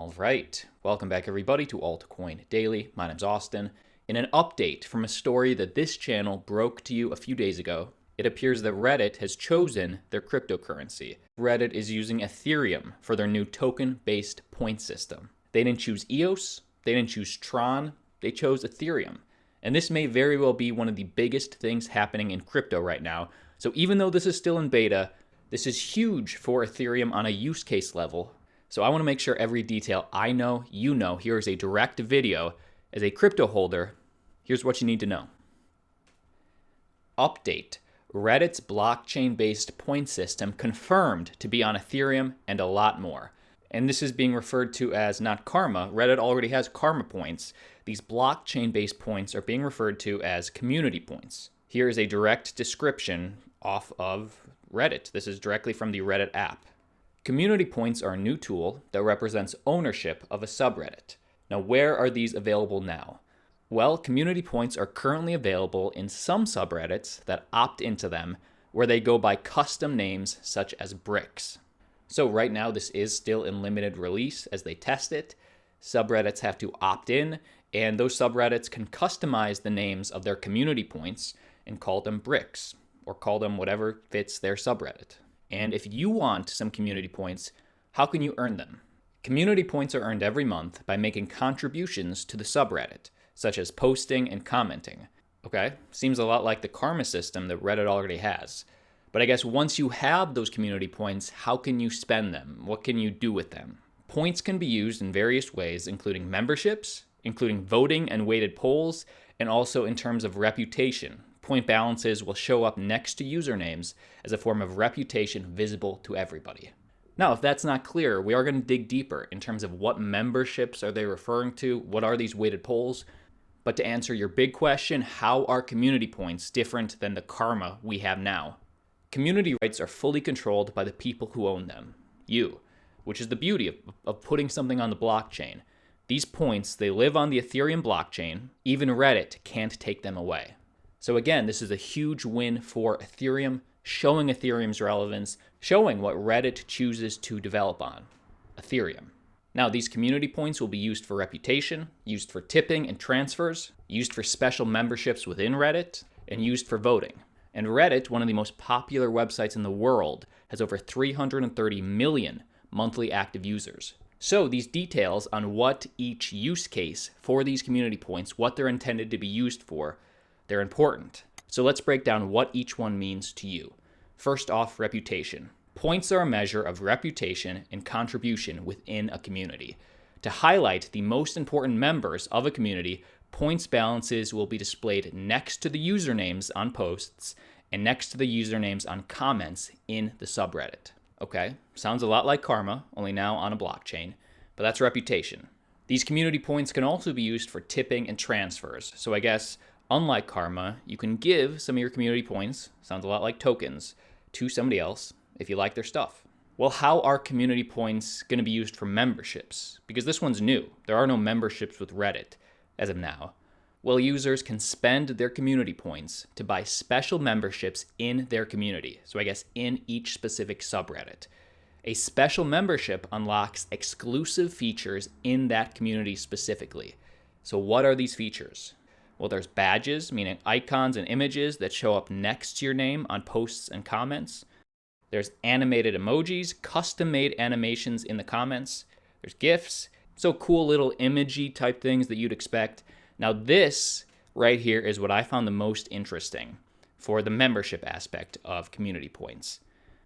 All right, welcome back everybody to Altcoin Daily. My name's Austin. In an update from a story that this channel broke to you a few days ago, it appears that Reddit has chosen their cryptocurrency. Reddit is using Ethereum for their new token-based point system. They didn't choose EOS, they didn't choose Tron, they chose Ethereum. And this may very well be one of the biggest things happening in crypto right now. So even though this is still in beta, this is huge for Ethereum on a use case level. So I want to make sure every detail I know, you know. Here is a direct video. As a crypto holder, here's what you need to know. Update. Reddit's blockchain-based point system confirmed to be on Ethereum and a lot more. And this is being referred to as not Karma. Reddit already has Karma points. These blockchain-based points are being referred to as community points. Here is a direct description off of Reddit. This is directly from the Reddit app. Community points are a new tool that represents ownership of a subreddit. Now, where are these available now? Well, community points are currently available in some subreddits that opt into them, where they go by custom names such as bricks. So right now, this is still in limited release as they test it. Subreddits have to opt in, and those subreddits can customize the names of their community points and call them bricks, or call them whatever fits their subreddit. And if you want some community points, how can you earn them? Community points are earned every month by making contributions to the subreddit, such as posting and commenting. Okay, seems a lot like the karma system that Reddit already has. But I guess once you have those community points, how can you spend them? What can you do with them? Points can be used in various ways, including memberships, including voting and weighted polls, and also in terms of reputation. Point balances will show up next to usernames as a form of reputation visible to everybody. Now, if that's not clear, we are going to dig deeper in terms of what memberships are they referring to, what are these weighted polls. But to answer your big question, how are community points different than the karma we have now? Community rights are fully controlled by the people who own them, you, which is the beauty of putting something on the blockchain. These points, they live on the Ethereum blockchain. Even Reddit can't take them away. So again, this is a huge win for Ethereum, showing Ethereum's relevance, showing what Reddit chooses to develop on, Ethereum. Now, these community points will be used for reputation, used for tipping and transfers, used for special memberships within Reddit, and used for voting. And Reddit, one of the most popular websites in the world, has over 330 million monthly active users. So these details on what each use case for these community points, what they're intended to be used for, they're important. So let's break down what each one means to you. First off, reputation. Points are a measure of reputation and contribution within a community. To highlight the most important members of a community, points balances will be displayed next to the usernames on posts and next to the usernames on comments in the subreddit. Okay, sounds a lot like karma, only now on a blockchain, but that's reputation. These community points can also be used for tipping and transfers. So I guess, unlike karma, you can give some of your community points, sounds a lot like tokens, to somebody else if you like their stuff. Well, how are community points going to be used for memberships? Because this one's new. There are no memberships with Reddit as of now. Well, users can spend their community points to buy special memberships in their community. So I guess in each specific subreddit. A special membership unlocks exclusive features in that community specifically. So what are these features? Well, there's badges, meaning icons and images that show up next to your name on posts and comments. There's animated emojis, custom-made animations in the comments. There's GIFs, so cool little imagey type things that you'd expect. Now this right here is what I found the most interesting for the membership aspect of community points.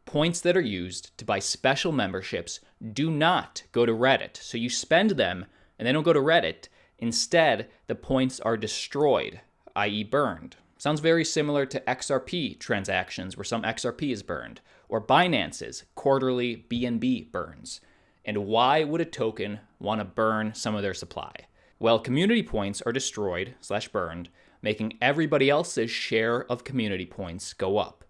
Points that are used to buy special memberships do not go to Reddit. So you spend them and they don't go to Reddit. Instead, the points are destroyed, i.e. burned. Sounds very similar to XRP transactions where some XRP is burned, or Binance's quarterly BNB burns. And why would a token want to burn some of their supply? Well, community points are destroyed/burned, making everybody else's share of community points go up.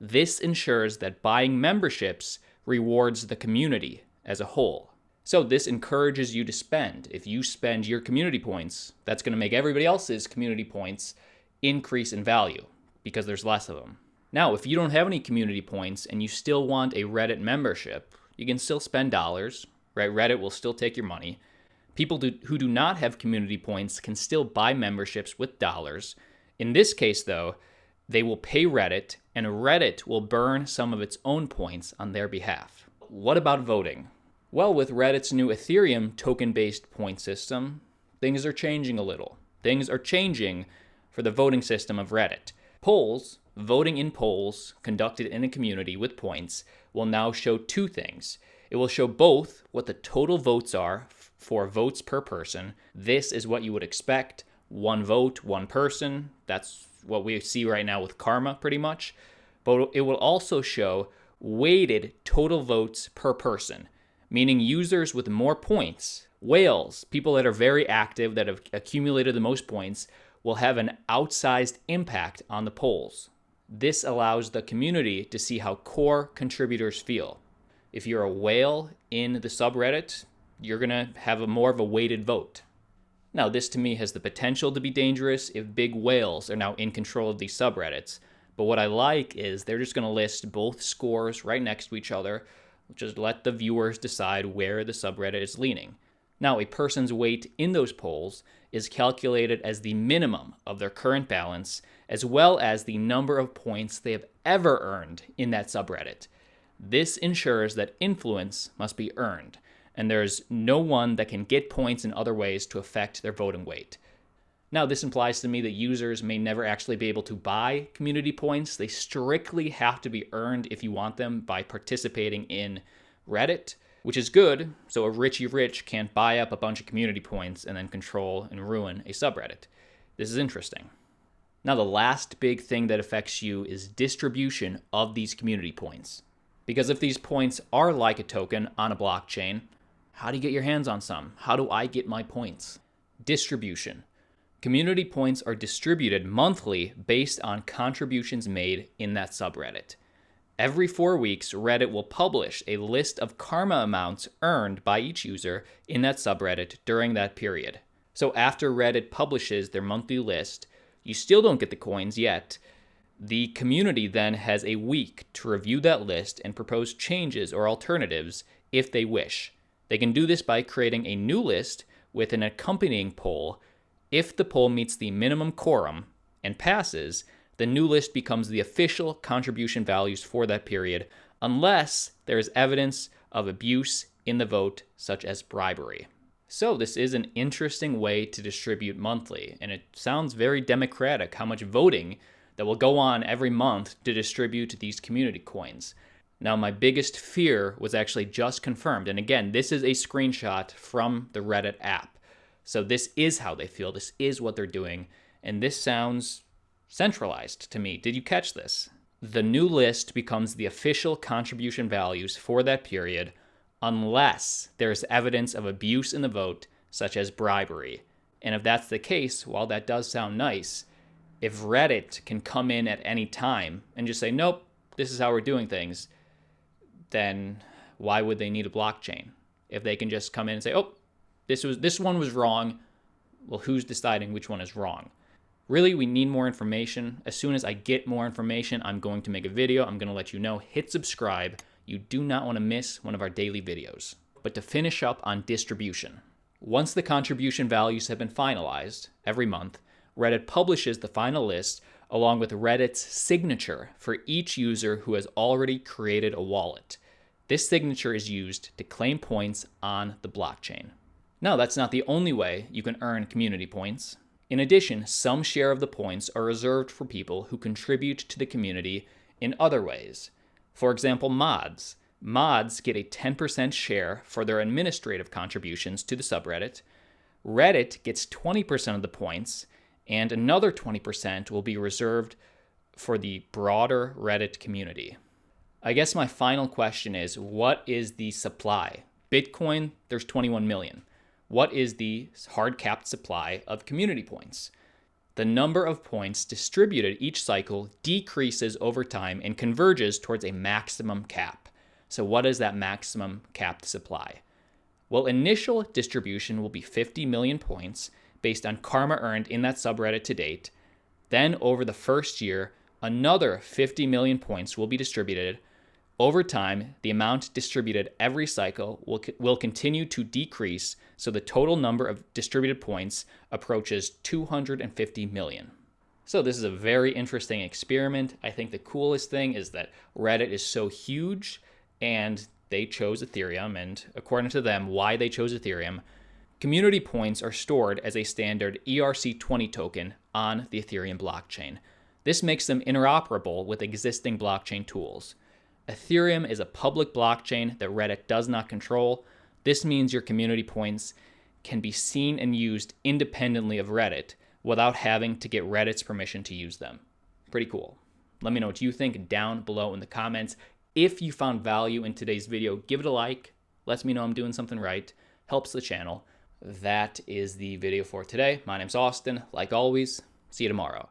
This ensures that buying memberships rewards the community as a whole. So this encourages you to spend. If you spend your community points, that's going to make everybody else's community points increase in value because there's less of them. Now, if you don't have any community points and you still want a Reddit membership, you can still spend dollars right? Reddit will still take your money. People who do not have community points can still buy memberships with dollars. In this case, though, they will pay Reddit, and Reddit will burn some of its own points on their behalf. What about voting? Well, with Reddit's new Ethereum token-based point system, things are changing a little. Things are changing for the voting system of Reddit. Voting in polls conducted in a community with points will now show two things. It will show both what the total votes are for votes per person. This is what you would expect. One vote, one person. That's what we see right now with Karma, pretty much. But it will also show weighted total votes per person, meaning users with more points, whales, people that are very active, that have accumulated the most points, will have an outsized impact on the polls. This allows the community to see how core contributors feel. If you're a whale in the subreddit, you're going to have more of a weighted vote. Now, this to me has the potential to be dangerous if big whales are now in control of these subreddits. But what I like is they're just going to list both scores right next to each other. Just let the viewers decide where the subreddit is leaning. Now, a person's weight in those polls is calculated as the minimum of their current balance, as well as the number of points they have ever earned in that subreddit. This ensures that influence must be earned, and there's no one that can get points in other ways to affect their voting weight. Now, this implies to me that users may never actually be able to buy community points. They strictly have to be earned if you want them by participating in Reddit, which is good, so a Richie Rich can't buy up a bunch of community points and then control and ruin a subreddit. This is interesting. Now, the last big thing that affects you is distribution of these community points. Because if these points are like a token on a blockchain, how do you get your hands on some? How do I get my points? Distribution. Community points are distributed monthly based on contributions made in that subreddit. Every 4 weeks, Reddit will publish a list of karma amounts earned by each user in that subreddit during that period. So after Reddit publishes their monthly list, you still don't get the coins yet. The community then has a week to review that list and propose changes or alternatives if they wish. They can do this by creating a new list with an accompanying poll. If the poll meets the minimum quorum and passes, the new list becomes the official contribution values for that period, unless there is evidence of abuse in the vote, such as bribery. So this is an interesting way to distribute monthly, and it sounds very democratic how much voting that will go on every month to distribute these community coins. Now, my biggest fear was actually just confirmed, and again, this is a screenshot from the Reddit app. So this is how they feel, this is what they're doing, and this sounds centralized to me. Did you catch this? The new list becomes the official contribution values for that period unless there's evidence of abuse in the vote, such as bribery. And if that's the case, while that does sound nice, if Reddit can come in at any time and just say, nope, this is how we're doing things, then why would they need a blockchain? If they can just come in and say, oh, this one was wrong, well, who's deciding which one is wrong? Really, we need more information. As soon as I get more information, I'm going to make a video. I'm going to let you know. Hit subscribe. You do not want to miss one of our daily videos. But to finish up on distribution, once the contribution values have been finalized every month, Reddit publishes the final list along with Reddit's signature for each user who has already created a wallet. This signature is used to claim points on the blockchain. Now, that's not the only way you can earn community points. In addition, some share of the points are reserved for people who contribute to the community in other ways. For example, mods. Mods get a 10% share for their administrative contributions to the subreddit. Reddit gets 20% of the points, and another 20% will be reserved for the broader Reddit community. I guess my final question is, what is the supply? Bitcoin, there's 21 million. What is the hard-capped supply of community points? The number of points distributed each cycle decreases over time and converges towards a maximum cap. So what is that maximum capped supply? Well, initial distribution will be 50 million points based on karma earned in that subreddit to date. Then over the first year, another 50 million points will be distributed Over time, the amount distributed every cycle will continue to decrease, so the total number of distributed points approaches 250 million. So this is a very interesting experiment. I think the coolest thing is that Reddit is so huge and they chose Ethereum, and according to them, why they chose Ethereum, community points are stored as a standard ERC20 token on the Ethereum blockchain. This makes them interoperable with existing blockchain tools. Ethereum is a public blockchain that Reddit does not control. This means your community points can be seen and used independently of Reddit without having to get Reddit's permission to use them. Pretty cool. Let me know what you think down below in the comments. If you found value in today's video, give it a like. Lets me know I'm doing something right. Helps the channel. That is the video for today. My name's Austin. Like always, see you tomorrow.